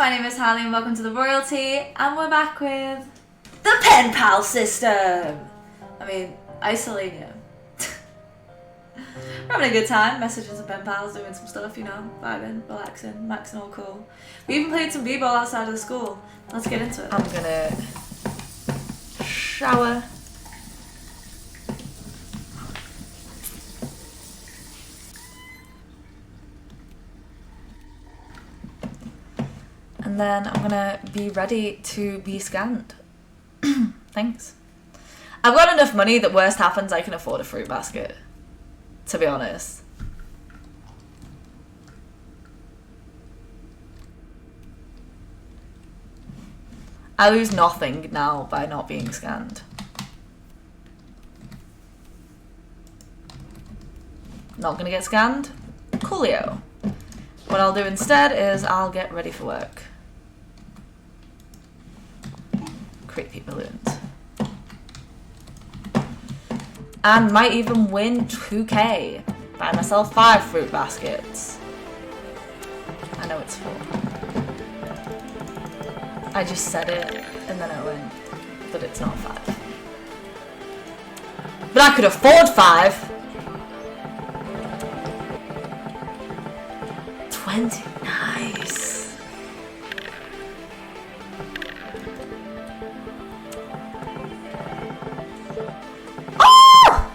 my name is Harley and welcome to the Royalty, and we're back with the pen pal system. Isolania. We're having a good time, messaging some pen pals, doing some stuff, you know, vibing, relaxing, maxing all cool. We even played some b-ball outside of the school. Let's get into it. I'm gonna shower. And then I'm gonna be ready to be scanned. Thanks. I've got enough money that worst happens I can afford a fruit basket, to be honest. I lose nothing now by not being scanned. Not gonna get scanned? Coolio. What I'll do instead is I'll get ready for work. Creepy balloons. And might even win 2k. Buy myself 5 fruit baskets. I know it's 4. I just said it and then I went, but it's not 5. But I could afford 5. 20, nice. Oh!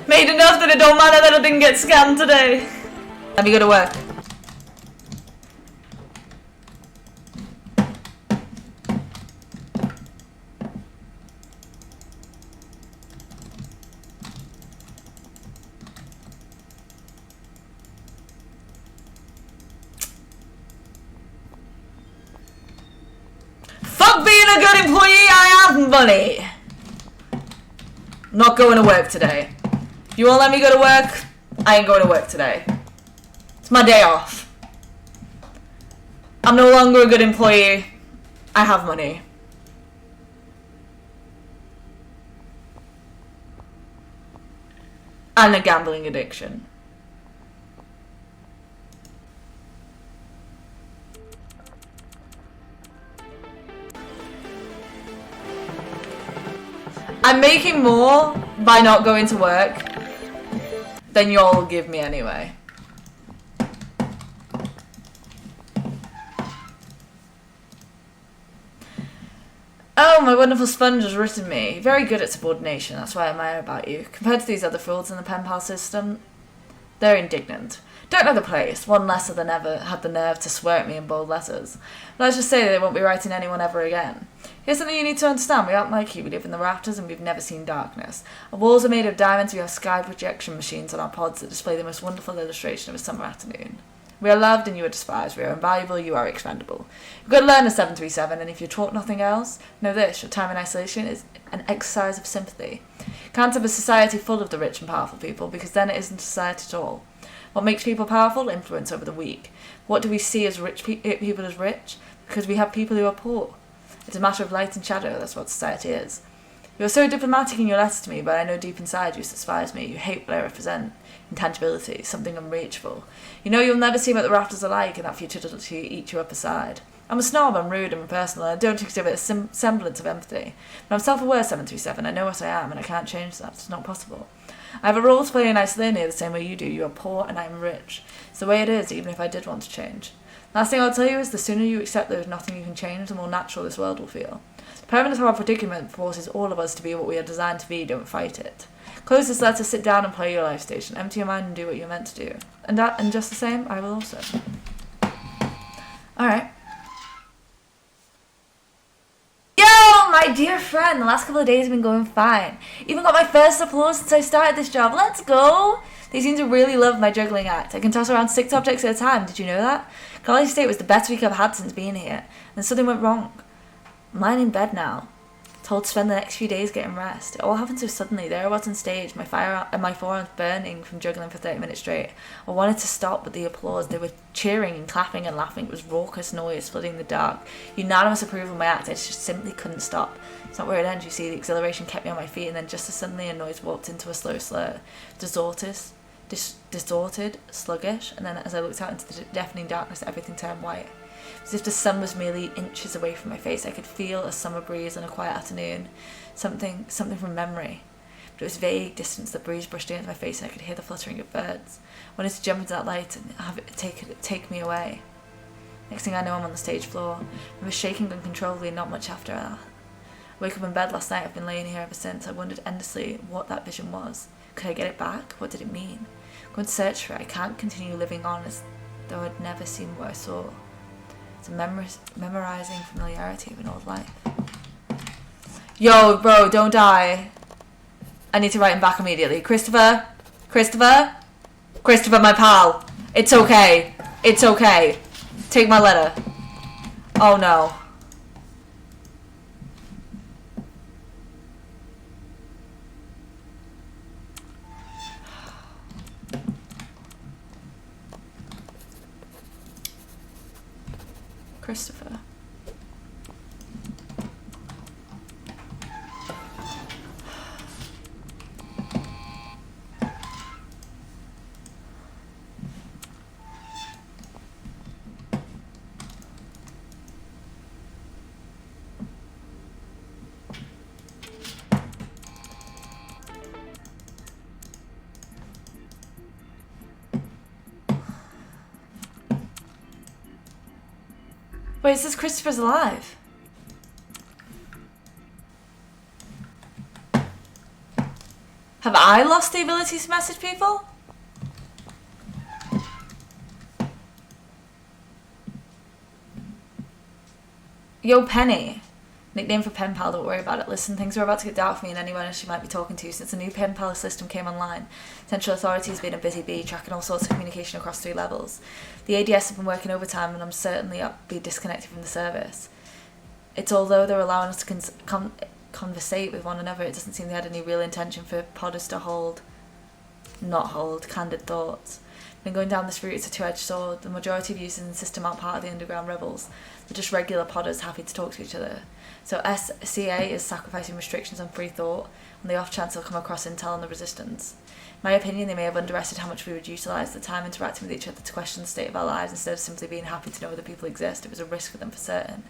Made enough that it don't matter that I didn't get scammed today. Let me go to work. Fuck being a good employee, I have money. Not going to work today. You won't let me go to work? I ain't going to work today. It's my day off. I'm no longer a good employee. I have money. And a gambling addiction. I'm making more by not going to work than y'all will give me anyway. Oh, my wonderful sponge has written me. Very good at subordination, that's what I admire about you. Compared to these other frauds in the pen pal system, they're indignant. Don't know the place, one lesser than ever had the nerve to swear at me in bold letters. But let's just say they won't be writing anyone ever again. Here's something you need to understand. We aren't like you. We live in the rafters and we've never seen darkness. Our walls are made of diamonds. We have sky projection machines on our pods that display the most wonderful illustration of a summer afternoon. We are loved and you are despised. We are invaluable, you are expendable. You've got to learn a 737, and if you're taught nothing else, know this: your time in isolation is an exercise of sympathy. Can't have a society full of the rich and powerful people, because then it isn't a society at all. What makes people powerful? Influence over the weak. What do we see as rich people as rich? Because we have people who are poor. It's a matter of light and shadow, that's what society is. You're so diplomatic in your letters to me, but I know deep inside you despise me. You hate what I represent. Intangibility, something unreachable. You know you'll never see what the rafters are like, and that futility eat you up aside. I'm a snob, I'm rude, I'm impersonal, and I don't exhibit a semblance of empathy. But I'm self-aware, 737, I know what I am, and I can't change that. It's not possible. I have a role to play in Isolania the same way you do. You are poor and I'm rich. It's the way it is, even if I did want to change. Last thing I'll tell you is the sooner you accept there is nothing you can change, the more natural this world will feel. The permanence of our predicament forces all of us to be what we are designed to be. Don't fight it. Close this letter, sit down and play your life station. Empty your mind and do what you're meant to do. And just the same, I will also. Alright. Yo, my dear friend, the last couple of days have been going fine. Even got my first applause since I started this job. Let's go! They seem to really love my juggling act. I can toss around 6 objects at a time. Did you know that? Can honestly say it was the best week I've had since being here. And something went wrong. I'm lying in bed now, told to spend the next few days getting rest. It all happened so suddenly. There I was on stage, my forearms burning from juggling for 30 minutes straight. I wanted to stop, but the applause, they were cheering and clapping and laughing. It was raucous noise flooding the dark. Unanimous approval of my act. I just simply couldn't stop. It's not where it ends, you see. The exhilaration kept me on my feet, and then just as suddenly a noise walked into a slow slur. Desortis. distorted, sluggish, and then as I looked out into the deafening darkness, everything turned white. As if the sun was merely inches away from my face. I could feel a summer breeze on a quiet afternoon, something from memory. But it was vague distance. The breeze brushed against my face, and I could hear the fluttering of birds. I wanted to jump into that light and have it take me away. Next thing I know, I'm on the stage floor. I was shaking uncontrollably, and not much after that. I woke up in bed last night. I've been laying here ever since. I wondered endlessly what that vision was. Could I get it back? What did it mean? Go and search for it. I can't continue living on as though I'd never seen what I saw. It's a memorizing familiarity of an old life. Yo, bro, don't die. I need to write him back immediately. Christopher, my pal. It's okay. It's okay. Take my letter. Oh no. Christopher. Wait, it says Christopher's alive. Have I lost the ability to message people? Yo, Penny. Nickname for pen pal, don't worry about it. Listen, things are about to get dark for me and anyone else you might be talking to. Since the new pen pal system came online, central authority has been a busy bee, tracking all sorts of communication across 3 levels. The ADS have been working overtime and I'm certainly be disconnected from the service. It's although they're allowing us to conversate with one another, it doesn't seem they had any real intention for podders to not hold candid thoughts. Been going down this route, it's a two-edged sword. The majority of users in the system aren't part of the underground rebels. They're just regular podders happy to talk to each other. So SCA is sacrificing restrictions on free thought, on the off chance they'll come across intel on the resistance. In my opinion, they may have underestimated how much we would utilise the time interacting with each other to question the state of our lives instead of simply being happy to know other people exist. It was a risk for them for certain.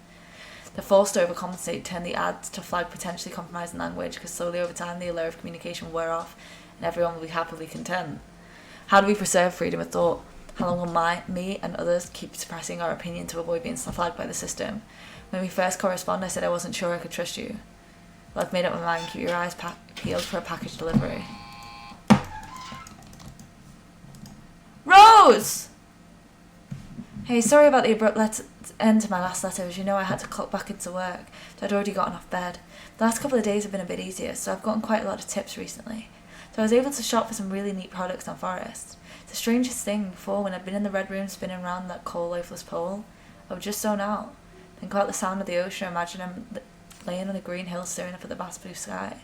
They're forced to overcompensate, turn the ads to flag potentially compromising language, because slowly over time the allure of communication will wear off and everyone will be happily content. How do we preserve freedom of thought? How long will me and others keep suppressing our opinion to avoid being flagged by the system? When we first corresponded, I said I wasn't sure I could trust you. Well, I've made up my mind. Keep your eyes peeled for a package delivery. Rose! Hey, sorry about the abrupt end to my last letter. As you know, I had to clock back into work, but I'd already gotten off bed. The last couple of days have been a bit easier, so I've gotten quite a lot of tips recently. So I was able to shop for some really neat products on Forest. It's the strangest thing. Before, when I'd been in the red room spinning around that coal lifeless pole, I would just zone out. Think about the sound of the ocean, imagine him laying on a green hill staring up at the vast blue sky.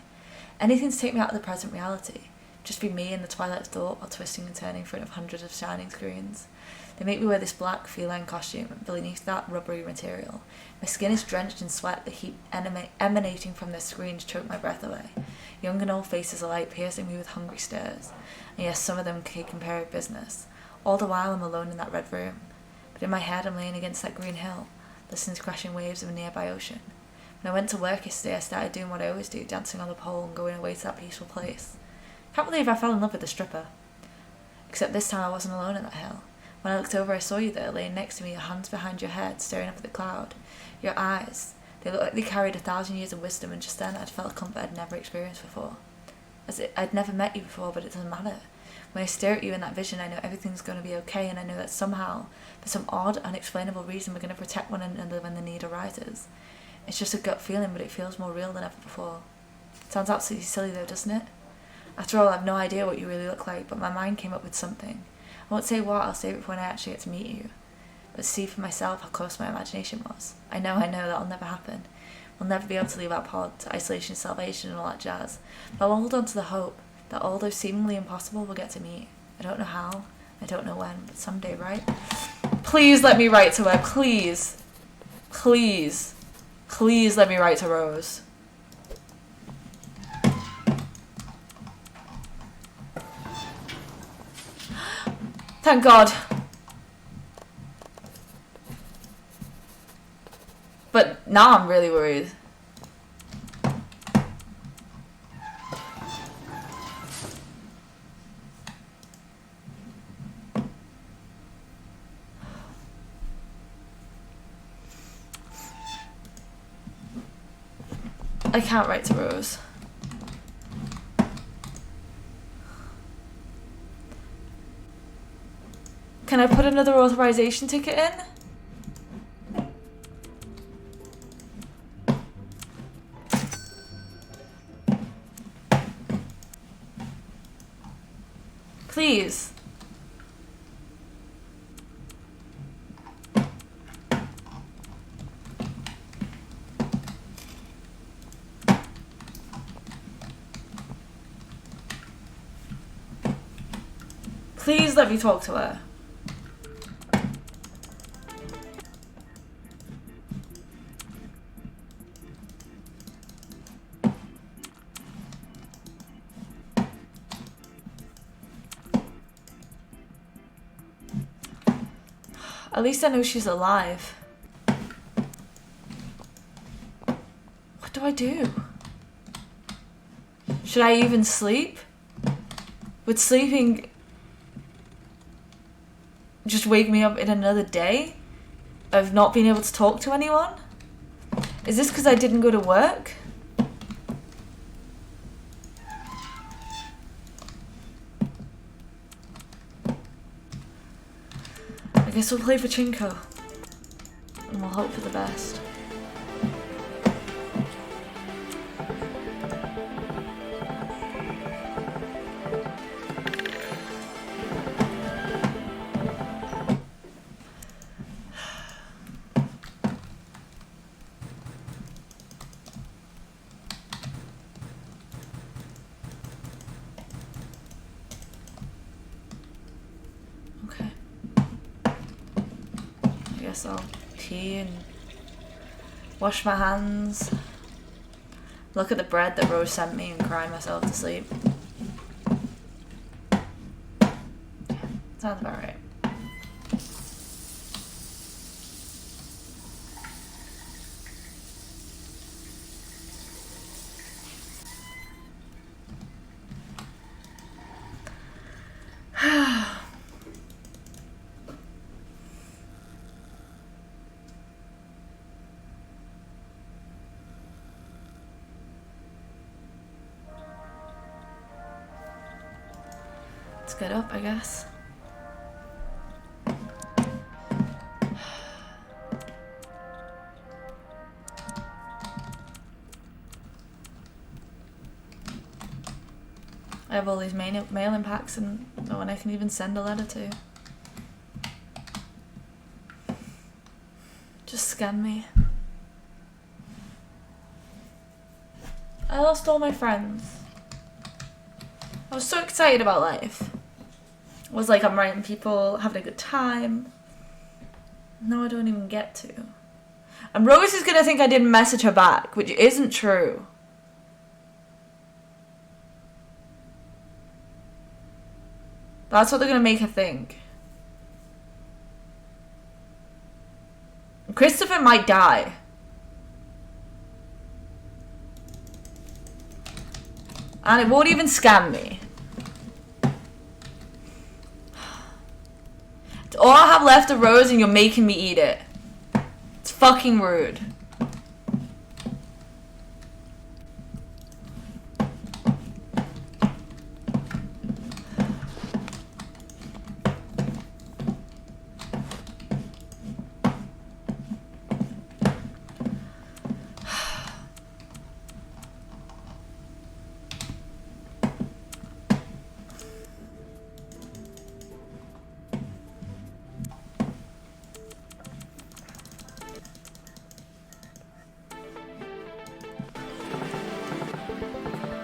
Anything to take me out of the present reality. Just be me in the twilight of thought while twisting and turning in front of hundreds of shining screens. They make me wear this black feline costume, and beneath that rubbery material. My skin is drenched in sweat, the heat emanating from the screens choke my breath away. Young and old faces alike piercing me with hungry stares. And yes, some of them can compare business. All the while I'm alone in that red room. But in my head I'm laying against that green hill, listening to crashing waves of a nearby ocean. When I went to work yesterday, I started doing what I always do, dancing on the pole and going away to that peaceful place. Can't believe I fell in love with the stripper. Except this time I wasn't alone in that hill. When I looked over, I saw you there, laying next to me, your hands behind your head, staring up at the cloud. Your eyes, they looked like they carried 1,000 years of wisdom, and just then I'd felt a comfort I'd never experienced before. I'd never met you before, but it doesn't matter. When I stare at you in that vision, I know everything's going to be okay, and I know that somehow, for some odd, unexplainable reason, we're going to protect one another when the need arises. It's just a gut feeling, but it feels more real than ever before. Sounds absolutely silly though, doesn't it? After all, I have no idea what you really look like, but my mind came up with something. I won't say what, I'll save it for when I actually get to meet you. But see for myself how close my imagination was. I know that'll never happen. We'll never be able to leave our pod, isolation, salvation and all that jazz. But I'll hold on to the hope that although seemingly impossible, we'll get to meet. I don't know how, I don't know when, but someday, right? Please let me write to her, please. Please. Please let me write to Rose. Thank God. But now I'm really worried. I can't write to Rose. Can I put another authorization ticket in? Please. Please let me talk to her. At least I know she's alive. What do I do? Should I even sleep? Would sleeping just wake me up in another day of not being able to talk to anyone? Is this because I didn't go to work? I guess we'll play for Chinko. And we'll hope for the best. I'll pee and wash my hands, look at the bread that Rose sent me and cry myself to sleep. Yeah, sounds about right. Get up, I guess. I have all these mailing packs and no one I can even send a letter to. Just scan me. I lost all my friends. I was so excited about life. It was like I'm writing people, having a good time. No, I don't even get to. And Rose is going to think I didn't message her back, which isn't true. That's what they're going to make her think. Christopher might die. And it won't even scam me. It's all I have left of Rose and you're making me eat it. It's fucking rude.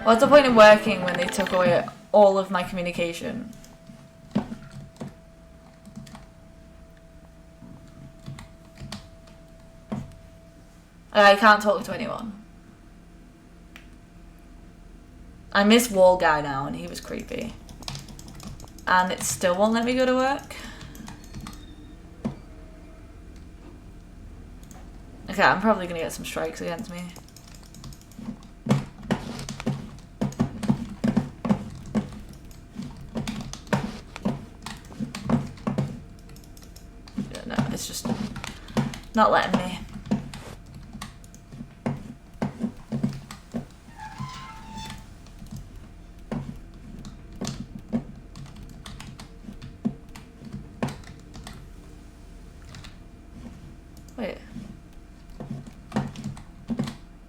What's the point of working when they took away all of my communication? I can't talk to anyone. I miss Wall Guy now, and he was creepy. and it still won't let me go to work. Okay, I'm probably gonna get some strikes against me. Yeah, no, it's just not letting me. Wait.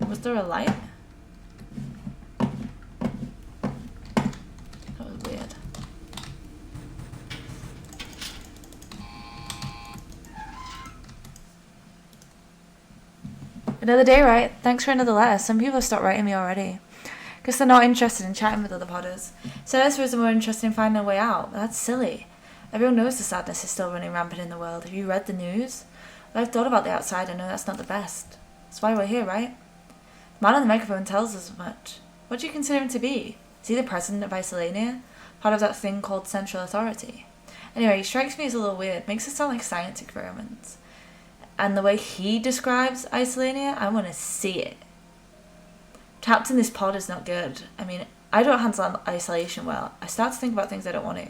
Was there a light? That was weird. Another day, right? Thanks for another letter. Some people have stopped writing me already. Guess they're not interested in chatting with other podders. So I suppose they're more interested in finding a way out. But that's silly. Everyone knows the sadness is still running rampant in the world. Have you read the news? Well, I've thought about the outside. I know that's not the best. That's why we're here, right? The man on the microphone tells us as much. What do you consider him to be? Is he the president of Isolania? Part of that thing called central authority? Anyway, he strikes me as a little weird. Makes it sound like science experiments. And the way he describes Isolania, I want to see it. Trapped in this pod is not good. I mean, I don't handle isolation well. I start to think about things I don't want to.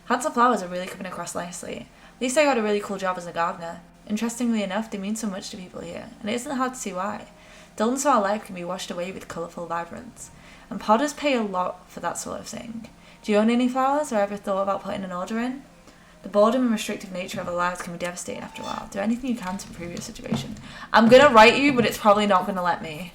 Plants and flowers are really coming across nicely. At least I got a really cool job as a gardener. Interestingly enough, they mean so much to people here, and it isn't hard to see why. Dullness of our life can be washed away with colourful vibrance, and podders pay a lot for that sort of thing. Do you own any flowers, or ever thought about putting an order in? The boredom and restrictive nature of our lives can be devastating after a while. Do anything you can to improve your situation. I'm gonna write you, but it's probably not gonna let me.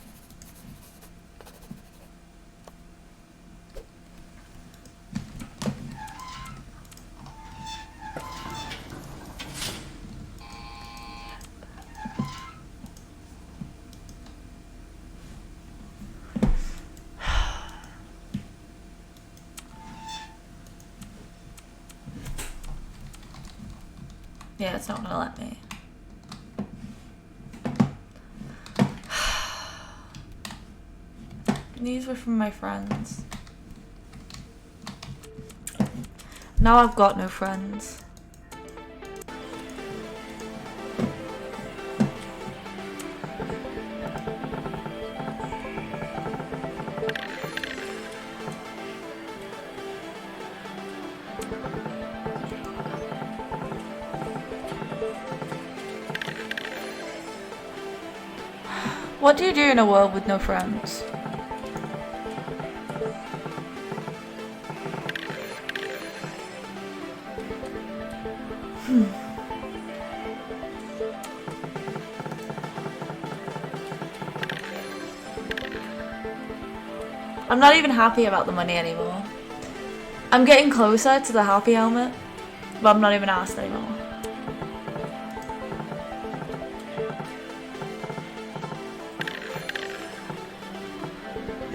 Yeah, it's not gonna let me. These were from my friends. Now I've got no friends. What do you do in a world with no friends? I'm not even happy about the money anymore. I'm getting closer to the happy helmet, but I'm not even asked anymore.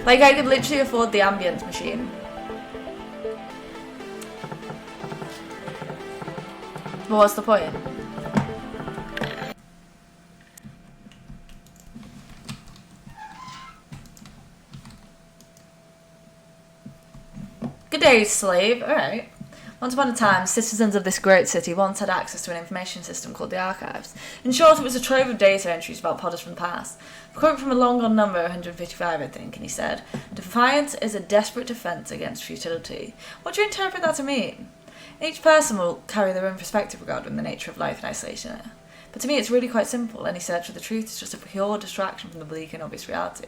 Like, I could literally afford the ambience machine. But what's the point? Good day, slave. Alright. Once upon a time, citizens of this great city once had access to an information system called the Archives. In short, it was a trove of data entries about podders from the past. A quote from a long-gone number, 155, I think, and he said, "Defiance is a desperate defence against futility." What do you interpret that to mean? Each person will carry their own perspective regarding the nature of life in isolation. But to me, it's really quite simple. Any search for the truth is just a pure distraction from the bleak and obvious reality.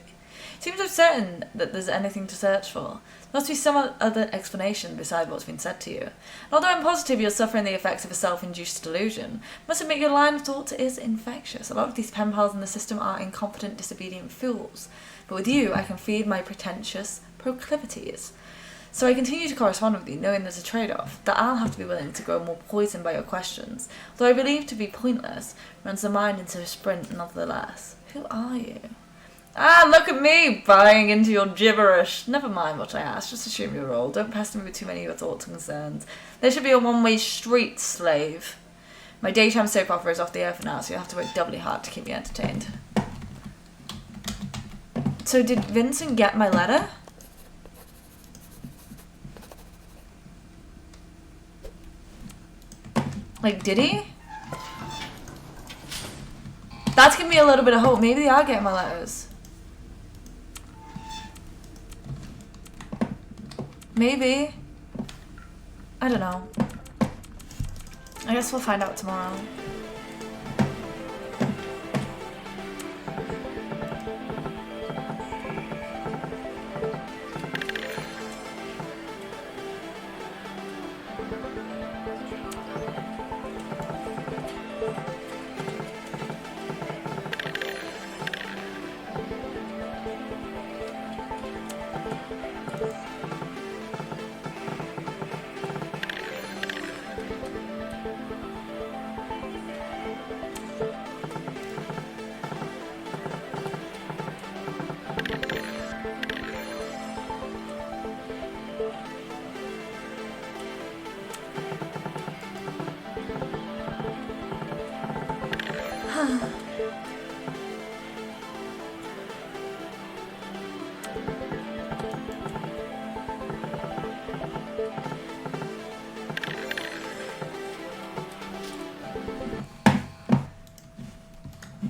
It seems uncertain that there's anything to search for. There must be some other explanation beside what's been said to you. And although I'm positive you're suffering the effects of a self-induced delusion, I must admit your line of thought is infectious. A lot of these pen pals in the system are incompetent, disobedient fools. But with you, I can feed my pretentious proclivities. So I continue to correspond with you, knowing there's a trade-off, that I'll have to be willing to grow more poisoned by your questions. Though I believe to be pointless, runs the mind into a sprint nonetheless. Who are you? Ah, look at me, buying into your gibberish. Never mind what I asked, just assume your role. Don't pester me with too many of your thoughts and concerns. There should be a one-way street, slave. My daytime soap opera is off the air for now, so you'll have to work doubly hard to keep me entertained. So did Vincent get my letter? Like, did he? That's giving me a little bit of hope. Maybe they are getting my letters. Maybe. I don't know. I guess we'll find out tomorrow.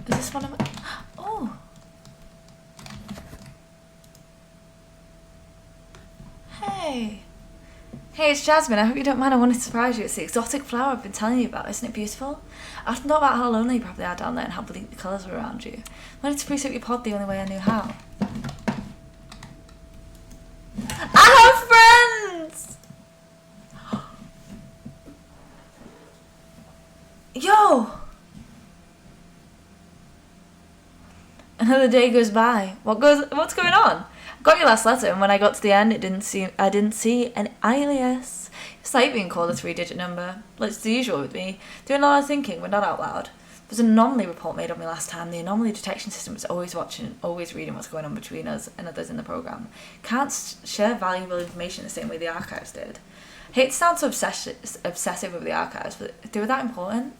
Is this one of my... Oh! Hey! Hey, it's Jasmine. I hope you don't mind. I wanted to surprise you. It's the exotic flower I've been telling you about. Isn't it beautiful? I often thought about how lonely you probably are down there and how bleak the colours were around you. I wanted to appreciate your pod the only way I knew how. I have friends! Yo! Another day goes by. What's going on? I got your last letter, and when I got to the end, I didn't see an alias. It's like being called a 3-digit number. Like it's the usual with me. Doing a lot of thinking, but not out loud. There's an anomaly report made on me last time. The anomaly detection system is always watching, always reading what's going on between us and others in the program. Can't share valuable information the same way the archives did. I hate to sound so obsessive with the archives, but they were that important.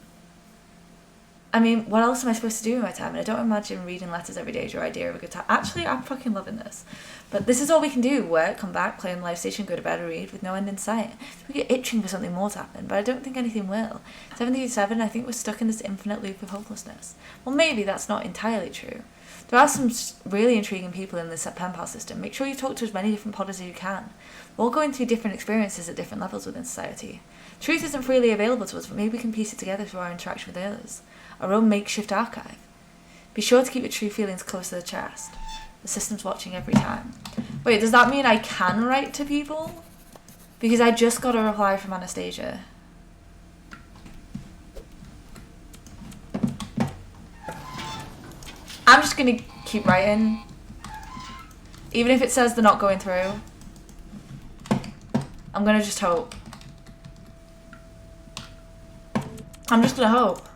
I mean, what else am I supposed to do with my time? And I don't imagine reading letters every day is your idea of a good time. Actually, I'm fucking loving this. But this is all we can do. Work, come back, play on the live station, go to bed or read with no end in sight. We get itching for something more to happen, but I don't think anything will. 77, I think we're stuck in this infinite loop of hopelessness. Well, maybe that's not entirely true. There are some really intriguing people in this pen pal system. Make sure you talk to as many different podders as you can. We're all going through different experiences at different levels within society. Truth isn't freely available to us, but maybe we can piece it together through our interaction with others. Our own makeshift archive. Be sure to keep your true feelings close to the chest. The system's watching every time. Wait, does that mean I can write to people? Because I just got a reply from Anastasia. I'm just gonna keep writing. Even if it says they're not going through. I'm gonna just hope. I'm just gonna hope.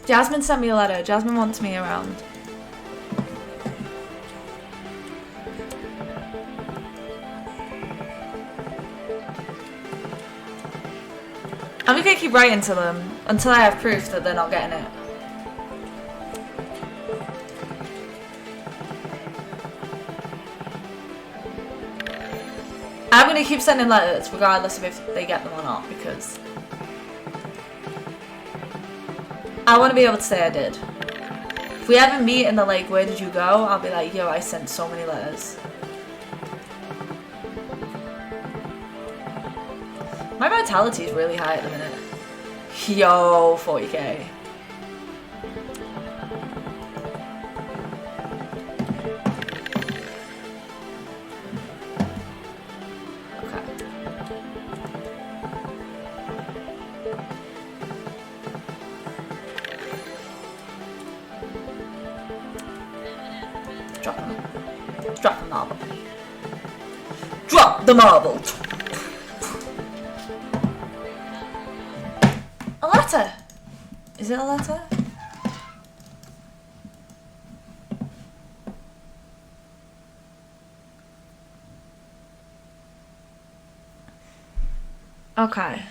Jasmine sent me a letter. Jasmine wants me around. I'm just gonna keep writing to them until I have proof that they're not getting it. I'm gonna keep sending letters regardless of if they get them or not, because I want to be able to say I did. If we ever meet and they're like, where did you go? I'll be like, yo, I sent so many letters. My vitality is really high at the minute. Yo, 40k. Drop the marble. Drop the marble. A letter. Is it a letter? Okay.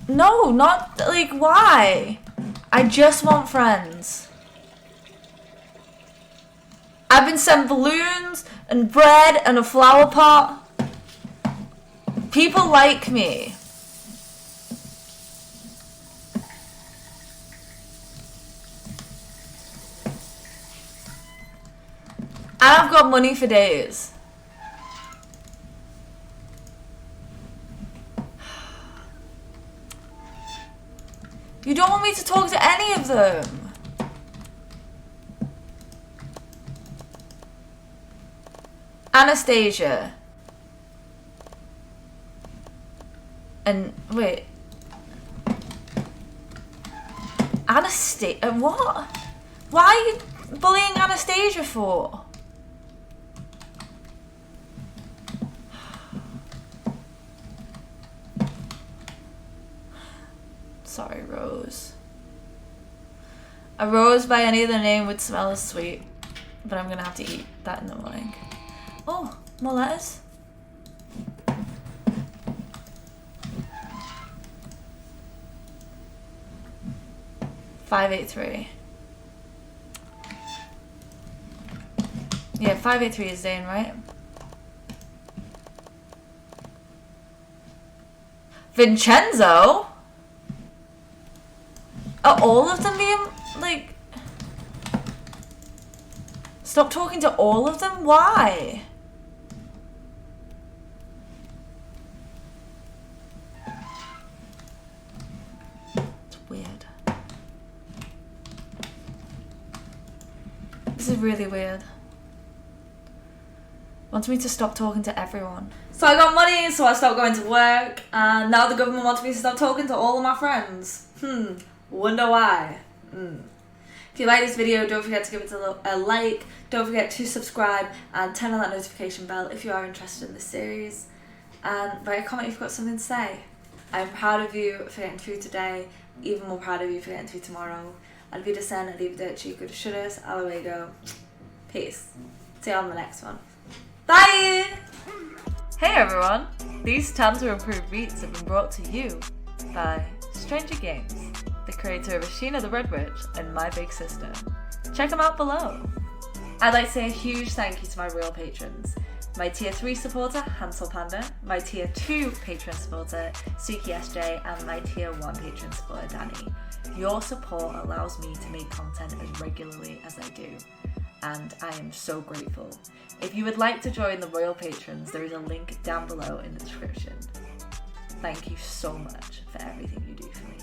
No, not like why? I just want friends. I've been sent balloons and bread and a flower pot. People like me. And I've got money for days. You don't want me to talk to any of them. Anastasia. And wait. Anastasia? What? Why are you bullying Anastasia for? Sorry, Rose. A rose by any other name would smell as sweet, but I'm gonna have to eat that in the morning. Oh, more letters. $583. Yeah, 583 is Zane, right? Vincenzo? Are all of them being, like... Stop talking to all of them? Why? It's weird. This is really weird. Wants me to stop talking to everyone. So I got money, so I stopped going to work, and now the government wants me to stop talking to all of my friends. Wonder why. If you like this video, don't forget to give it a like, don't forget to subscribe and turn on that notification bell if you are interested in this series, and write a comment if you've got something to say. I'm proud of you for getting through today, even more proud of you for getting through tomorrow. Alvidasen, arrivederci, good shudders, alawego. Peace. See you on the next one. Bye! Hey everyone! These Time to Improve beats have been brought to you by Stranger Games, the creator of Ashina the Red Witch and My Big Sister. Check them out below. I'd like to say a huge thank you to my real patrons. My tier 3 supporter, Hansel Panda, my tier 2 patron supporter, Suki SJ, and my tier 1 patron supporter, Danny. Your support allows me to make content as regularly as I do, and I am so grateful. If you would like to join the Royal Patrons, there is a link down below in the description. Thank you so much for everything you do for me.